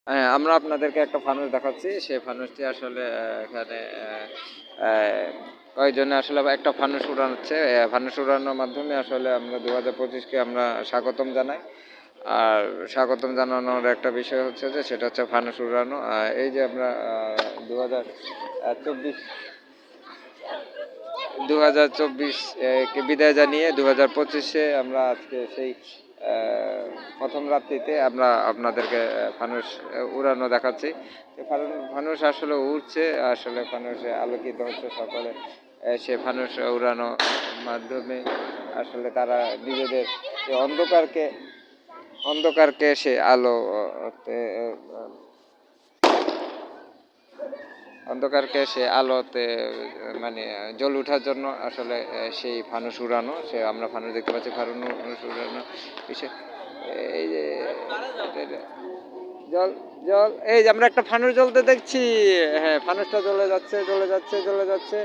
হ্যাঁ, আমরা আপনাদেরকে একটা ফানুস দেখাচ্ছি। সেই ফানুসটি আসলে এখানে কয়েকজনে আসলে একটা ফানুস উড়াচ্ছে। ফানুস উড়ানোর মাধ্যমে আসলে আমরা ২০২৫ কে আমরা স্বাগতম জানাই। আর স্বাগতম জানানোর একটা বিষয় হচ্ছে যে সেটা হচ্ছে ফানুস উড়ানো। এই যে আমরা ২০২৪ ২০২৪ কে বিদায় জানিয়ে ২০২৫-এ আমরা আজকে সেই প্রথম রাত্রিতে আমরা আপনাদেরকে ফানুস উড়ানো দেখাচ্ছি। ফানুস আসলে উড়ছে, আসলে ফানুসে আলোকিত হচ্ছে সকলে। সে ফানুস উড়ানোর মাধ্যমে আসলে তারা নিজেদের যে অন্ধকারকে সে আলো অন্ধকারকে সে আলোতে মানে জ্বলে ওঠার জন্য আসলে সেই ফানুস উড়ানো, সে আমরা ফানুস দেখতে পাচ্ছি ফানুস উড়ানো বিষয়। এই যে জল জল এই যে আমরা একটা ফানুস জ্বলতে দেখছি। হ্যাঁ, ফানুসটা জ্বলে যাচ্ছে জ্বলে যাচ্ছে জ্বলে যাচ্ছে।